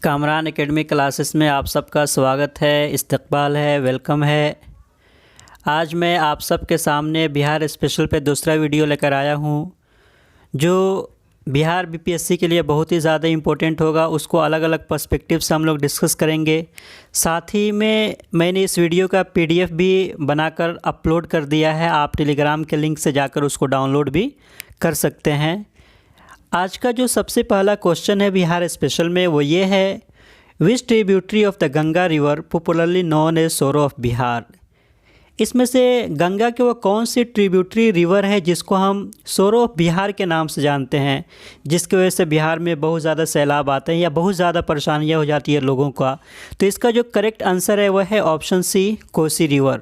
Kamran academy classes में आप सबका स्वागत है, इस्तकबाल है, वेलकम है। आज मैं आप सबके सामने बिहार स्पेशल पे दूसरा वीडियो लेकर आया हूँ जो बिहार बीपीएससी के लिए बहुत ही ज़्यादा इम्पोर्टेंट होगा। उसको अलग अलग पर्सपेक्टिव से हम लोग डिस्कस करेंगे। साथ ही में मैंने इस वीडियो का पीडीएफ भी बनाकर अपलोड कर दिया है। आप टेलीग्राम के लिंक से जाकर उसको डाउनलोड भी कर सकते हैं। आज का जो सबसे पहला क्वेश्चन है बिहार स्पेशल में वो ये है, which tributary of the Ganga river popularly known as sorrow of Bihar. इसमें से गंगा के वो कौन सी ट्रिब्यूटरी रिवर है जिसको हम सोरो ऑफ बिहार के नाम से जानते हैं, जिसकी वजह से बिहार में बहुत ज़्यादा सैलाब आते हैं या बहुत ज़्यादा परेशानियाँ हो जाती है लोगों का। तो इसका जो करेक्ट आंसर है वह है option C, Kosi river.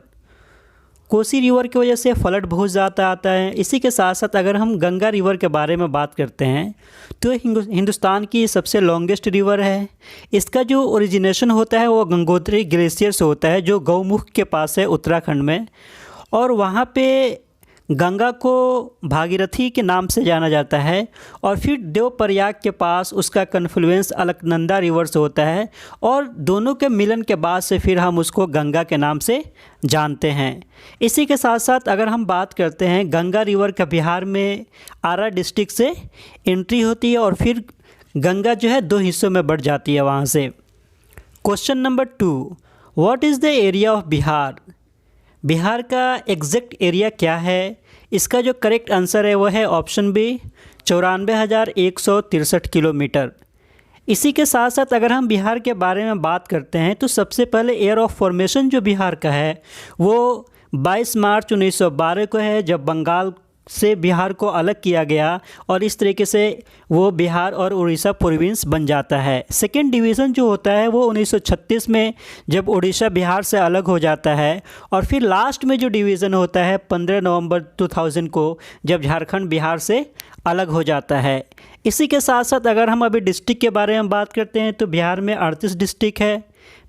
Kosi river की वजह से फ्लड बहुत ज़्यादा आता है। इसी के साथ साथ अगर हम गंगा रिवर के बारे में बात करते हैं तो हिंदुस्तान की सबसे लॉन्गेस्ट रिवर है। इसका जो ओरिजिनेशन होता है वो गंगोत्री ग्लेशियर से होता है जो गौमुख के पास है उत्तराखंड में, और वहाँ पे गंगा को भागीरथी के नाम से जाना जाता है। और फिर देवप्रयाग के पास उसका कन्फ्लुएंस अलकनंदा रिवर से होता है, और दोनों के मिलन के बाद से फिर हम उसको गंगा के नाम से जानते हैं। इसी के साथ साथ अगर हम बात करते हैं गंगा रिवर का बिहार में आरा डिस्ट्रिक्ट से एंट्री होती है और फिर गंगा जो है दो हिस्सों में बढ़ जाती है वहाँ से। Question number 2, what is the area of Bihar. Bihar का एग्जैक्ट एरिया क्या है? इसका जो करेक्ट आंसर है वह है ऑप्शन बी, 94,163 किलोमीटर। इसी के साथ साथ अगर हम बिहार के बारे में बात करते हैं तो सबसे पहले एयर ऑफ फॉर्मेशन जो बिहार का है वो 22 मार्च 1912 को है, जब बंगाल से बिहार को अलग किया गया और इस तरीके से वो बिहार और उड़ीसा प्रोविंस बन जाता है। सेकेंड डिवीज़न जो होता है वो 1936 में, जब उड़ीसा बिहार से अलग हो जाता है। और फिर लास्ट में जो डिवीज़न होता है 15 नवंबर 2000 को, जब झारखंड बिहार से अलग हो जाता है। इसी के साथ साथ अगर हम अभी डिस्ट्रिक्ट के बारे में बात करते हैं तो बिहार में 38 डिस्ट्रिक्ट है,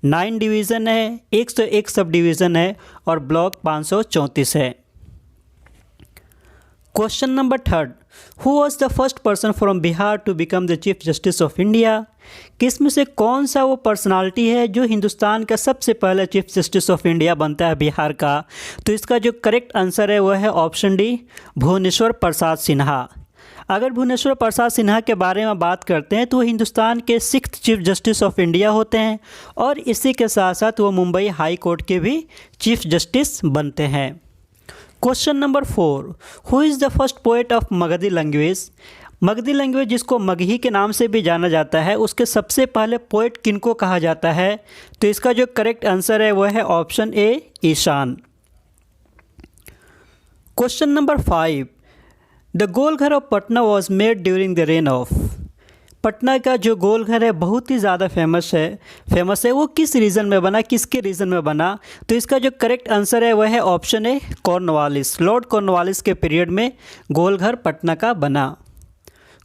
9 डिवीज़न है, 101 सब डिवीज़न है और ब्लॉक 534 है। Question number 3, who was the first person from Bihar to become the chief justice of India. किस में से कौन सा वो पर्सनालिटी है जो हिंदुस्तान का सबसे पहला चीफ जस्टिस ऑफ इंडिया बनता है बिहार का? तो इसका जो करेक्ट आंसर है वह है ऑप्शन डी, भुवनेश्वर प्रसाद सिन्हा। अगर भुवनेश्वर प्रसाद सिन्हा के बारे में बात करते हैं तो वो हिंदुस्तान के 6th chief justice of India होते हैं, और इसी के साथ साथ वो मुंबई हाई कोर्ट के भी चीफ जस्टिस बनते हैं। Question number 4, who is the first poet of Magdhi language. Magdhi language जिसको मगही के नाम से भी जाना जाता है, उसके सबसे पहले पोएट किनको कहा जाता है? तो इसका जो करेक्ट आंसर है वह है option A, Ishan. Question number 5, the Golghar of Patna was made during the reign of. Patna का जो गोलघर है बहुत ही ज़्यादा फेमस है। वो किस रीजन में बना, किसके रीजन में बना? तो इसका जो करेक्ट आंसर है वह है option A, Cornwallis. Lord Cornwallis के पीरियड में गोलघर पटना का बना।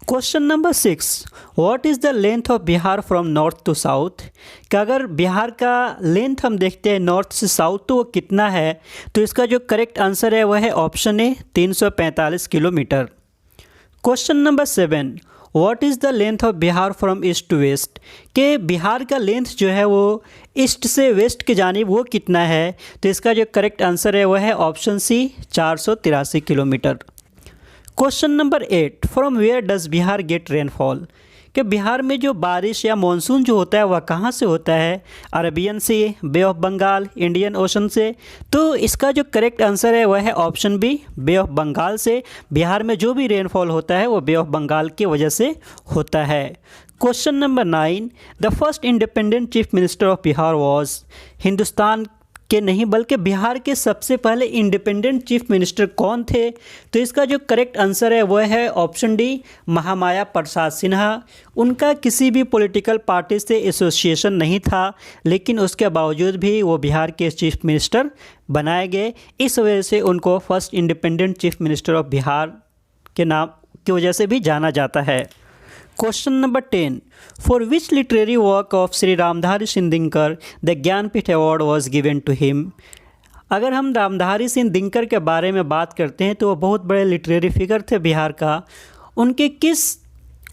Question number 6, what is the length of Bihar from north to south. कि अगर बिहार का लेंथ हम देखते हैं नॉर्थ से साउथ तो वो कितना है? तो इसका जो करेक्ट आंसर है वह है option A, 345 kilometre. Question number 7, what is the length of Bihar from east to west. के बिहार का लेंथ जो है वो ईस्ट से वेस्ट की जानिब वो कितना है? तो इसका जो करेक्ट आंसर है वह है option C, 483 kilometre. Question number 8, from where does Bihar get rainfall. कि बिहार में जो बारिश या मानसून जो होता है वह कहाँ से होता है? Arabian sea, bay of Bengal, Indian ocean से। तो इसका जो करेक्ट आंसर है वह है option B, bay of Bengal से। बिहार में जो भी रेनफॉल होता है वो बे ऑफ बंगाल की वजह से होता है। Question number 9, the first independent chief minister of Bihar was. Hindustan के नहीं बल्कि बिहार के सबसे पहले इंडिपेंडेंट चीफ मिनिस्टर कौन थे? तो इसका जो करेक्ट आंसर है वह है ऑप्शन डी, महामाया प्रसाद सिन्हा। उनका किसी भी पॉलिटिकल पार्टी से एसोसिएशन नहीं था, लेकिन उसके बावजूद भी वो बिहार के चीफ मिनिस्टर बनाए गए। इस वजह से उनको first independent chief minister of Bihar के नाम की वजह से भी जाना जाता है। Question number 10, for which literary work of Shri Ramdhari Singh Dinkar the Jnanpith award was given to him. अगर हम रामधारी सिंह दिनकर के बारे में बात करते हैं तो वो बहुत बड़े लिटरेरी फिगर थे बिहार का। उनके किस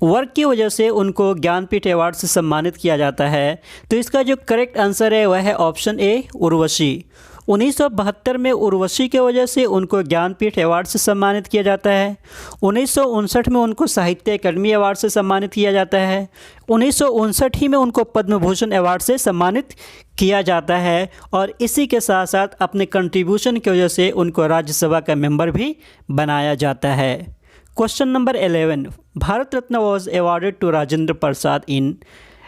वर्क की वजह से उनको ज्ञानपीठ अवार्ड से सम्मानित किया जाता है? तो इसका जो करेक्ट आंसर है वह है ऑप्शन ए उर्वशी। 1972 में उर्वशी की वजह से उनको ज्ञानपीठ अवार्ड से सम्मानित किया जाता है। 1959 में उनको साहित्य अकादमी अवार्ड से सम्मानित किया जाता है। 1959 ही में उनको पद्म भूषण अवार्ड से सम्मानित किया जाता है और इसी के साथ साथ अपने कंट्रीब्यूशन की वजह से उनको राज्यसभा का मेंबर भी बनाया जाता है। Question number 11, Bharat Ratna was awarded to Rajendra Prasad in.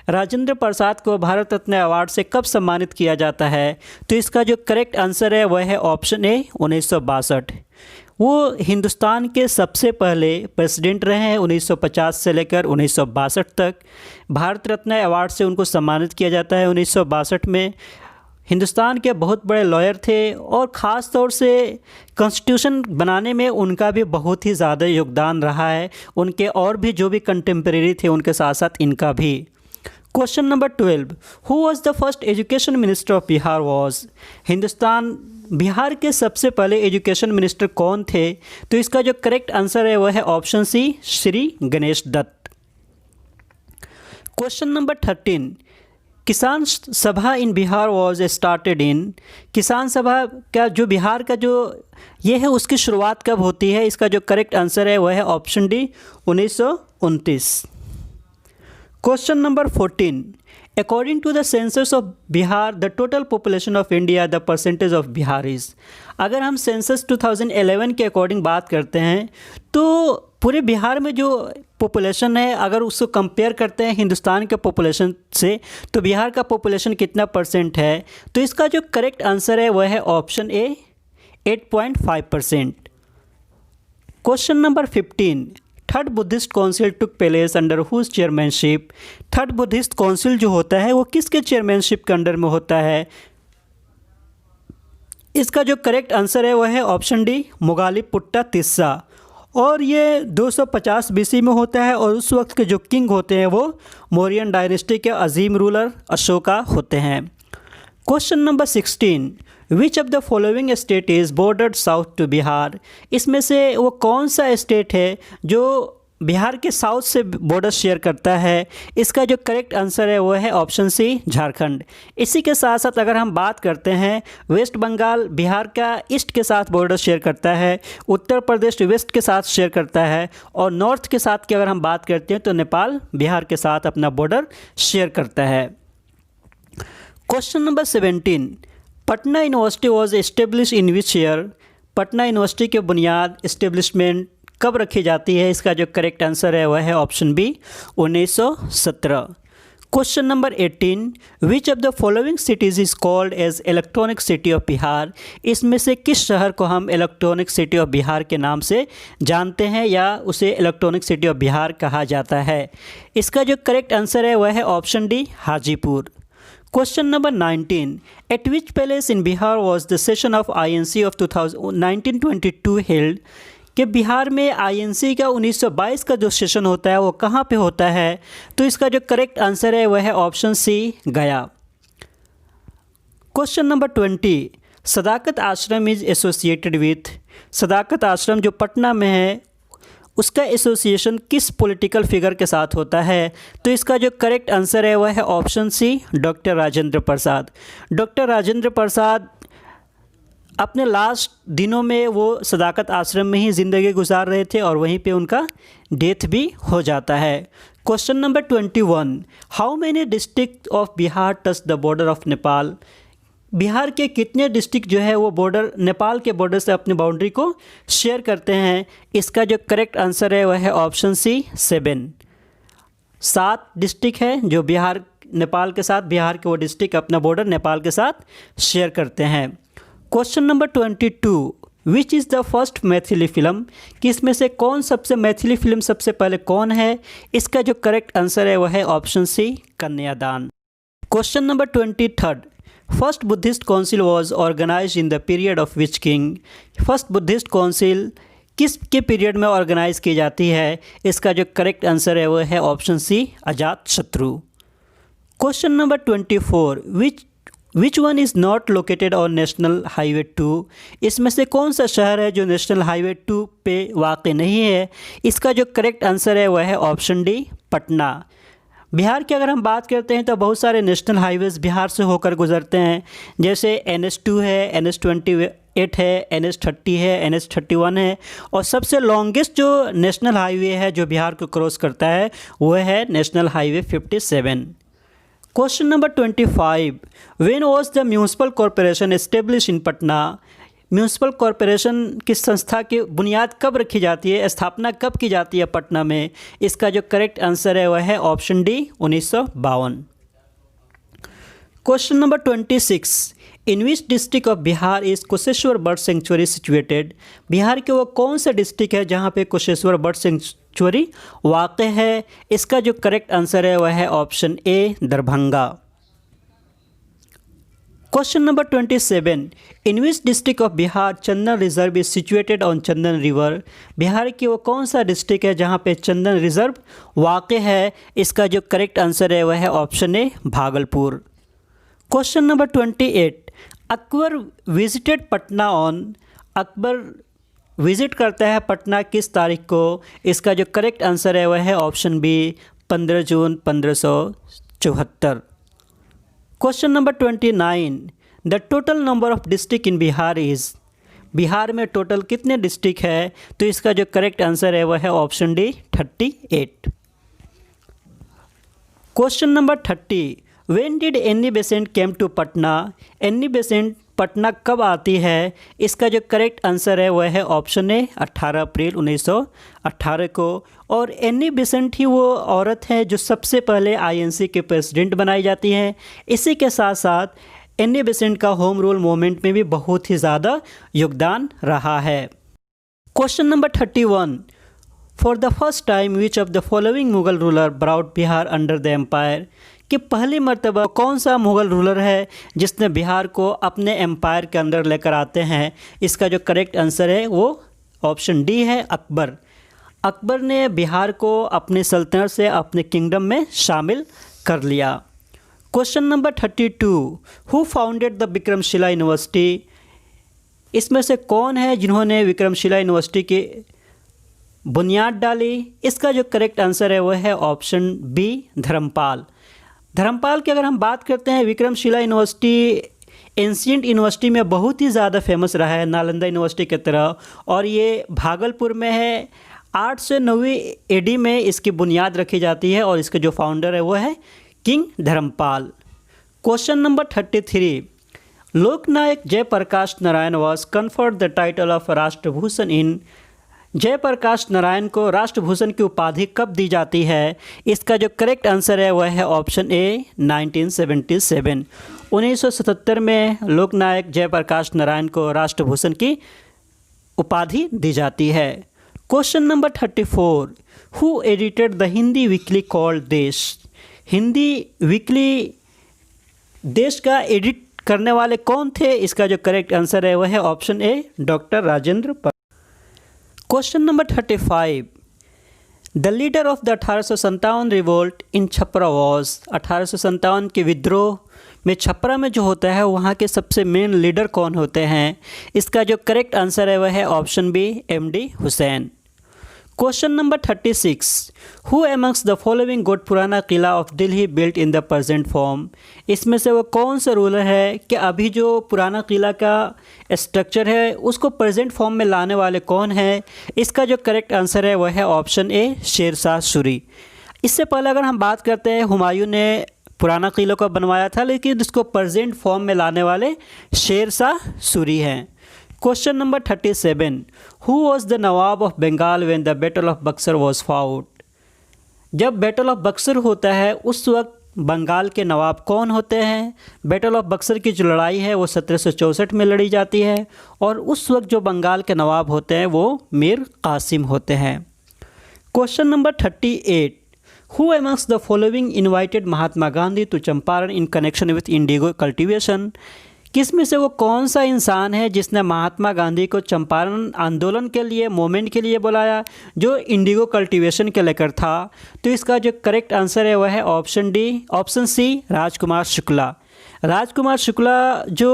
Rajendra Prasad को भारत रत्न अवार्ड से कब सम्मानित किया जाता है? तो इसका जो करेक्ट आंसर है वह है ऑप्शन ए 1962। वो हिंदुस्तान के सबसे पहले प्रेसिडेंट रहे हैं 1950 से लेकर 1962 तक। भारत रत्न अवार्ड से उनको सम्मानित किया जाता है 1962 में। हिंदुस्तान के बहुत बड़े लॉयर थे और ख़ास तौर से कॉन्स्टिट्यूशन बनाने में उनका भी बहुत ही ज़्यादा योगदान रहा है। उनके और भी जो भी कंटेम्प्रेरी थे उनके साथ साथ इनका भी। Question number 12, who was the first education minister of Bihar was. Bihar के सबसे पहले एजुकेशन मिनिस्टर कौन थे? तो इसका जो करेक्ट आंसर है वह है option C Shri Ganesh Dutt. Question number 13, Kisan Sabha in Bihar was started in. Kisan Sabha का जो बिहार का जो ये है उसकी शुरुआत कब होती है? इसका जो करेक्ट आंसर है वह है option D 1929। Question number 14, according to the census of Bihar the total population of India the percentage of Bihar is. अगर हम सेंसस 2011 के अकॉर्डिंग बात करते हैं तो पूरे बिहार में जो पॉपुलेशन है अगर उसको कंपेयर करते हैं हिंदुस्तान के पॉपुलेशन से तो बिहार का पॉपुलेशन कितना परसेंट है? तो इसका जो करेक्ट आंसर है वह है option A 8.5%। Question number 15, third Buddhist council took place under whose chairmanship. Third Buddhist council जो होता है वो किसके चेयरमैनशिप के अंडर में होता है? इसका जो करेक्ट आंसर है वह है ऑप्शन डी मोगालीपुट्टा तिस्सा और ये 250 BC में होता है और उस वक्त के जो किंग होते हैं वो मौर्यन डायनेस्टी के अजीम रूलर अशोका होते हैं। Question number 16, which of the following state is bordered south to Bihar. इसमें से वो कौन सा स्टेट है जो बिहार के साउथ से बॉर्डर शेयर करता है? इसका जो करेक्ट आंसर है वो है ऑप्शन सी झारखंड। इसी के साथ साथ अगर हम बात करते हैं वेस्ट बंगाल बिहार का ईस्ट के साथ बॉर्डर शेयर करता है, उत्तर प्रदेश वेस्ट के साथ शेयर करता है और नॉर्थ के साथ की अगर हम बात करते हैं तो नेपाल बिहार के साथ अपना बॉर्डर शेयर करता है। Question number 17, Patna university was establish in which year. Patna university के बुनियाद इस्टेब्लिशमेंट कब रखी जाती है? इसका जो करेक्ट आंसर है वह है option B 1917। Question number 18, which of the following cities is called as electronic city of Bihar. इसमें से किस शहर को हम इलेक्ट्रॉनिक सिटी ऑफ बिहार के नाम से जानते हैं या उसे इलेक्ट्रॉनिक सिटी ऑफ बिहार कहा जाता है? इसका जो करेक्ट आंसर है वह है option D Hajipur. Question number 19, eight which palace in Bihar was the session of INC of 1922 held. कि बिहार में INC का 1922 का जो सेशन होता है वो कहाँ पे होता है? तो इसका जो करेक्ट आंसर है वह है ऑप्शन सी गया। Question number 20, Sadaqat Ashram is associated with. Sadaqat Ashram जो पटना में है उसका एसोसिएशन किस पॉलिटिकल फिगर के साथ होता है? तो इसका जो करेक्ट आंसर है वह है ऑप्शन सी डॉक्टर राजेंद्र प्रसाद। डॉक्टर राजेंद्र प्रसाद अपने लास्ट दिनों में वो सदाकत आश्रम में ही ज़िंदगी गुजार रहे थे और वहीं पे उनका डेथ भी हो जाता है। Question number 21, how many district of Bihar touch the border of Nepal. Bihar के कितने डिस्ट्रिक्ट जो है वो बॉर्डर नेपाल के बॉर्डर से अपनी बाउंड्री को शेयर करते हैं? इसका जो करेक्ट आंसर है वह है ऑप्शन सी 7। 7 डिस्ट्रिक्ट है जो बिहार नेपाल के साथ, बिहार के वो डिस्ट्रिक्ट अपना बॉर्डर नेपाल के साथ शेयर करते हैं। Question number 22, which is the first Maithili film. कि इसमें से कौन सबसे मैथिली फिल्म सबसे पहले कौन है? इसका जो करेक्ट आंसर है वह है option C Kanyadan. Question number 23, first Buddhist council was organise in the period of which king. First Buddhist council किस के पीरियड में ऑर्गेनाइज की जाती है? इसका जो करेक्ट आंसर है वह है ऑप्शन सी अजात शत्रु। Question number 24, which which one is not located on national highway 2? इसमें से कौन सा शहर है जो नेशनल हाईवे 2 पे वाक़ नहीं है? इसका जो करेक्ट आंसर है वह है ऑप्शन डी, पटना। बिहार की अगर हम बात करते हैं तो बहुत सारे नेशनल हाईवेज़ बिहार से होकर गुजरते हैं, जैसे NH2 है, NH28 है, NH30 है, NH31 है, और सबसे लॉन्गेस्ट जो नेशनल हाईवे है जो बिहार को क्रॉस करता है वह है national highway 57। Question number 25, when was the municipal corporation establish in Patna? Municipal corporation की संस्था की बुनियाद कब रखी जाती है, स्थापना कब की जाती है पटना में? इसका जो करेक्ट आंसर है वह है option D, 1952। Question number 26, in which district of Bihar is Kusheshwar bird sanctuary situated? Bihar के वो कौन सा डिस्ट्रिक्ट है जहाँ पे कुशेश्वर बर्ड सेंचुरी वाक़ है? इसका जो करेक्ट आंसर है वह है option A, Darbhanga. Question number 27, in which district of Bihar Chandan reserve is situated on Chandan river? Bihar की वो कौन सा डिस्ट्रिक्ट है जहाँ पे चंदन रिजर्व वाक़ है? इसका जो करेक्ट आंसर है वह है option A, Bhagalpur. Question number 28, Akbar visited Patna on? Akbar visit करता है पटना किस तारीख को? इसका जो करेक्ट आंसर है वह है option B, 15 June 1574। Question number 29, the total number of district in Bihar is? Bihar में टोटल कितने डिस्ट्रिक्ट है? तो इसका जो करेक्ट आंसर है वह है option D, 38। Question number 30, when did Annie Besant came to Patna? Annie Besant Patna कब आती है? इसका जो करेक्ट आंसर है वह है ऑप्शन ए, 18 अप्रैल 1918 को। और एनी बेसेंट ही वो औरत है जो सबसे पहले INC के प्रेसिडेंट बनाई जाती हैं। इसी के साथ साथ एनी बेसेंट का होम रूल मूवमेंट में भी बहुत ही ज़्यादा योगदान रहा है। Question number 31, for the first time which of the following Mughal ruler brought Bihar under the empire? कि पहली मर्तबा कौन सा मुग़ल रूलर है जिसने बिहार को अपने एम्पायर के अंदर लेकर आते हैं? इसका जो करेक्ट आंसर है वो ऑप्शन डी है, अकबर। अकबर ने बिहार को अपनी सल्तनत से अपने किंगडम में शामिल कर लिया। Question number 32, who founded the Vikramshila university? इसमें से कौन है जिन्होंने विक्रमशिला यूनिवर्सिटी की बुनियाद डाली? इसका जो करेक्ट आंसर है वह है ऑप्शन बी, धर्मपाल। धर्मपाल की अगर हम बात करते हैं, विक्रमशिला यूनिवर्सिटी एंशिएंट यूनिवर्सिटी में बहुत ही ज़्यादा फेमस रहा है, नालंदा यूनिवर्सिटी की तरह, और ये भागलपुर में है। 8 से 9वीं AD में इसकी बुनियाद रखी जाती है और इसके जो फाउंडर है वो है king Dharmapal. Question number 33, Loknayak Jayaprakash Narayan was conferred the title of Rashtrabhushan in? Jayaprakash Narayan को राष्ट्रभूषण की उपाधि कब दी जाती है? इसका जो करेक्ट आंसर है वह है ऑप्शन ए, 1977। 1977 में लोकनायक जयप्रकाश नारायण को राष्ट्रभूषण की उपाधि दी जाती है। Question number 34, who edited the Hindi weekly called देश? हिंदी वीकली देश का एडिट करने वाले कौन थे? इसका जो करेक्ट आंसर है वह है option A, doctor Rajendra Prasad. Question number 35, the leader of the 1857 revolt in Chhapra was? 1857 के विद्रोह में छपरा में जो होता है वहाँ के सबसे मेन लीडर कौन होते हैं? इसका जो करेक्ट आंसर है वह है option B, MD Hussain. Question number 36, who amongst the following got Purana Qila of Delhi built in the present form? इसमें से वो कौन सा रूलर है कि अभी जो पुराना किला का स्ट्रक्चर है उसको प्रेजेंट फॉर्म में लाने वाले कौन है? इसका जो करेक्ट आंसर है वह है ऑप्शन ए, शेरशाह सूरी। इससे पहले अगर हम बात करते हैं, हुमायूं ने पुराना किला को बनवाया था, लेकिन इसको प्रेजेंट फॉर्म में लाने वाले शेरशाह सूरी हैं। Question number 37, who was the nawab of Bengal when the battle of Buxar was fought? जब बैटल ऑफ बक्सर होता है उस वक्त बंगाल के नवाब कौन होते हैं? बैटल ऑफ बक्सर की जो लड़ाई है वो 1764 में लड़ी जाती है और उस वक्त जो बंगाल के नवाब होते हैं वो मीर कासिम होते हैं। Question number 38, who amongst the following invited Mahatma Gandhi to Champaran in connection with indigo cultivation? किस में से वो कौन सा इंसान है जिसने महात्मा गांधी को चंपारण आंदोलन के लिए, मूवमेंट के लिए बुलाया जो इंडिगो कल्टीवेशन के लेकर था? तो इसका जो करेक्ट आंसर है वह है option D, option C, Rajkumar Shukla. Rajkumar Shukla जो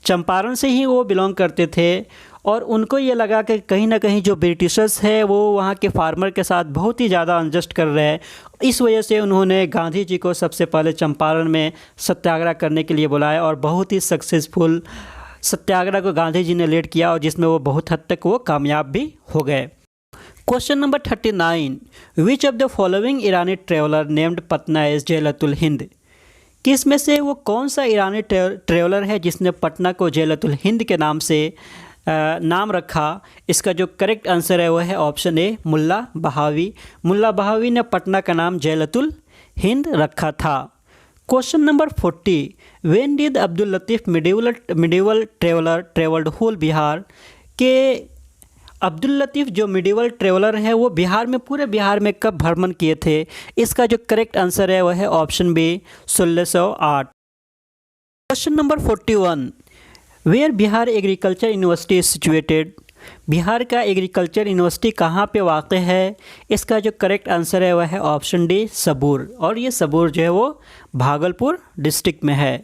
चंपारण से ही वो बिलोंग करते थे और उनको ये लगा कि कहीं ना कहीं जो ब्रिटिशर्स है वो वहाँ के फार्मर के साथ बहुत ही ज़्यादा अनजस्ट कर रहे हैं। इस वजह से उन्होंने गांधी जी को सबसे पहले चंपारण में सत्याग्रह करने के लिए बुलाया और बहुत ही सक्सेसफुल सत्याग्रह को गांधी जी ने लीड किया और जिसमें वो बहुत हद तक वो कामयाब भी हो गए। Question number 39, which of the following Irani traveller named Patna as जेलतुल हिंद? किस में से वो कौन सा ईरानी ट्रेवलर है जिसने पटना को जेलतुल हिंद के नाम से नाम रखा? इसका जो करेक्ट आंसर है वो है ऑप्शन ए, मुल्ला बहावी। मुल्ला बहावी ने पटना का नाम जेलतुल हिंद रखा था। Question number 40, when did Abdul Latif medieval traveller travelled whole Bihar? के अब्दुल लतीफ़ जो मिडिवल ट्रेवलर है वो बिहार में पूरे बिहार में कब भ्रमण किए थे? इसका जो करेक्ट आंसर है वह है option B, 1608। Question number 41, where Bihar agriculture university is situated? Bihar का एग्रीकल्चर यूनिवर्सिटी कहाँ पे वाक़ है? इसका जो करेक्ट आंसर है वह है ऑप्शन डी, सबूर। और ये सबूर जो है वो भागलपुर डिस्ट्रिक्ट में है।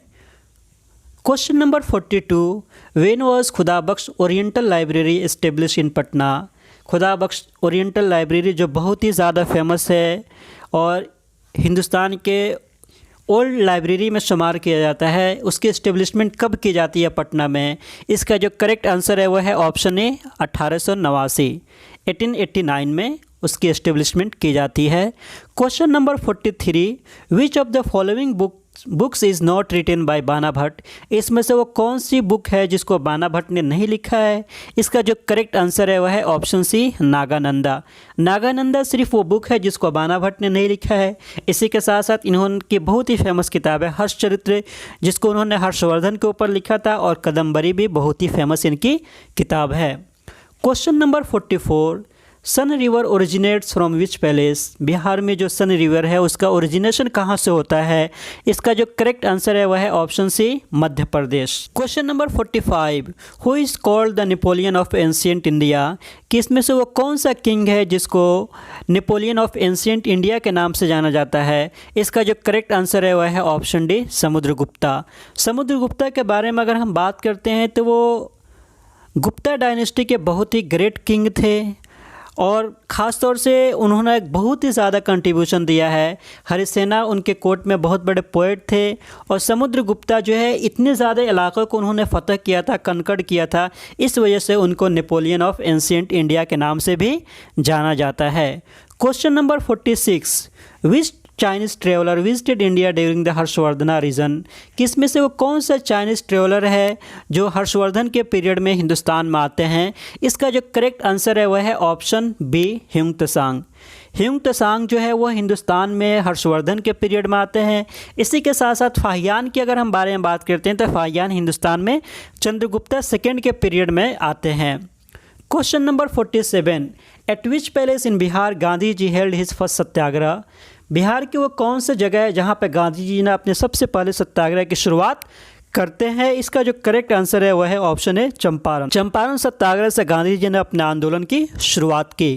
Question number 42, when was Khudabakhsh oriental library establish in Patna? Khudabakhsh oriental library जो बहुत ही ज़्यादा फेमस है और हिंदुस्तान के ओल्ड लाइब्रेरी में शुमार किया जाता है, उसकी इस्टेब्लिशमेंट कब की जाती है पटना में? इसका जो करेक्ट आंसर है वह है ऑप्शन ए, 1889। 1889 में उसकी इस्टेब्लिशमेंट की जाती है। Question number 43, which of the following books is not written by Bana Bhatt? इसमें से वो कौन सी बुक है जिसको बाना भट्ट ने नहीं लिखा है? इसका जो करेक्ट आंसर है वह है ऑप्शन सी, नागानंदा। नागानंदा सिर्फ वो बुक है जिसको बाना भट्ट ने नहीं लिखा है। इसी के साथ साथ इन्होंने बहुत ही फेमस किताब है हर्षचरित्र, जिसको उन्होंने हर्षवर्धन के ऊपर लिखा था, और कदम्बरी भी बहुत ही फेमस इनकी किताब है। Question number 44, Son river originates from which palace? Bihar में जो सन रिवर है उसका ओरिजिनेशन कहाँ से होता है? इसका जो करेक्ट आंसर है वह है option C, Madhya Pradesh. Question number 45, who is called the Napoleon of ancient India? किस में से वो कौन सा किंग है जिसको नेपोलियन ऑफ एंशिएंट इंडिया के नाम से जाना जाता है? इसका जो करेक्ट आंसर है वह है ऑप्शन डी, समुद्रगुप्ता। समुद्रगुप्ता के बारे में अगर हम बात करते हैं तो वो गुप्ता डायनेस्टी के बहुत ही ग्रेट किंग थे और ख़ास तौर से उन्होंने एक बहुत ही ज़्यादा कंट्रीब्यूशन दिया है। हरिसेना उनके कोर्ट में बहुत बड़े पोएट थे और समुद्रगुप्ता जो है इतने ज़्यादा इलाक़ों को उन्होंने फ़तह किया था, कनकड़ किया था, इस वजह से उनको नेपोलियन ऑफ एंशिएंट इंडिया के नाम से भी जाना जाता है। Question number 46, which Chinese traveller visited India during the Harshavardhan region? किस में से वो कौन सा चाइनीज़ ट्रेवलर है जो हर्षवर्धन के पीरियड में हिंदुस्तान में आते हैं? इसका जो करेक्ट आंसर है वह है ऑप्शन बी, ह्यूंग त्सांग। ह्यूंग त्सांग जो है वो हिंदुस्तान में हर्षवर्धन के पीरियड में आते हैं। इसी के साथ साथ फाहियान की अगर हम बारे में बात करते हैं तो फाहियान हिंदुस्तान में चंद्रगुप्ता सेकेंड के पीरियड में आते हैं। Question number 47, at which palace in Bihar Gandhi ji held his first satyagraha? Bihar की वो कौन सा जगह है जहाँ पे गांधी जी ने अपने सबसे पहले सत्याग्रह की शुरुआत करते हैं? इसका जो करेक्ट आंसर है वह है ऑप्शन है, चंपारण। चंपारण सत्याग्रह से गांधी जी ने अपने आंदोलन की शुरुआत की।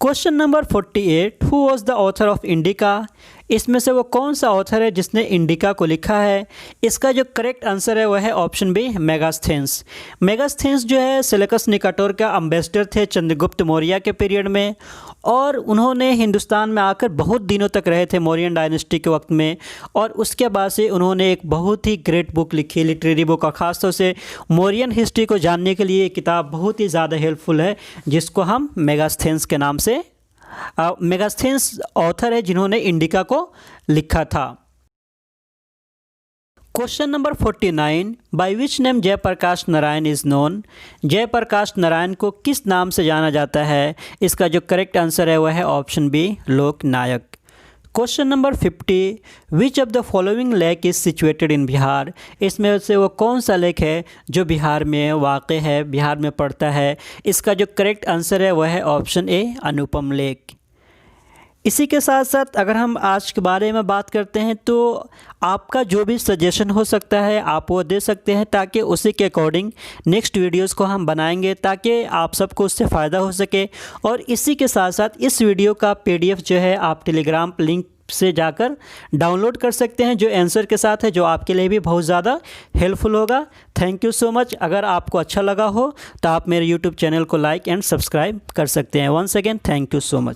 Question number 48, who was the author of indica? इसमें से वो कौन सा ऑथर है जिसने इंडिका को लिखा है? इसका जो करेक्ट आंसर है वह है ऑप्शन बी, मेगास्थेंस। मेगास्थेंस जो है सेलेकस निकाटोर का अम्बेसडर थे चंद्रगुप्त मौर्य के पीरियड में और उन्होंने हिंदुस्तान में आकर बहुत दिनों तक रहे थे मौर्यन डायनेस्टी के वक्त में, और उसके बाद से उन्होंने एक बहुत ही ग्रेट बुक लिखी, लिटरेरी बुक, और ख़ासतौर से मौर्यन हिस्ट्री को जानने के लिए ये किताब बहुत ही ज़्यादा हेल्पफुल है, जिसको हम मेगास्थेंस के नाम से मेगास्थेंस ऑथर है जिन्होंने इंडिका को लिखा था। Question number 49, by which name Jayaprakash Narayan is known? Jayaprakash Narayan को किस नाम से जाना जाता है? इसका जो करेक्ट आंसर है वह है option B, Loknayak. Question number 50, which of the following lake is situated in Bihar? इसमें से वो कौन सा लेक है जो बिहार में वाक़ है, बिहार में पड़ता है? इसका जो करेक्ट आंसर है वह है ऑप्शन ए, अनुपम लेक। इसी के साथ साथ अगर हम आज के बारे में बात करते हैं तो आपका जो भी सजेशन हो सकता है आप वो दे सकते हैं, ताकि उसी के अकॉर्डिंग नेक्स्ट वीडियोस को हम बनाएंगे ताकि आप सबको उससे फ़ायदा हो सके। और इसी के साथ साथ इस वीडियो का PDF जो है आप टेलीग्राम लिंक से जाकर डाउनलोड कर सकते हैं, जो आंसर के साथ है, जो आपके लिए भी बहुत ज़्यादा हेल्पफुल होगा। Thank you so much. अगर आपको अच्छा लगा हो तो आप मेरे यूट्यूब चैनल को लाइक एंड सब्सक्राइब कर सकते हैं। Once again thank you so much.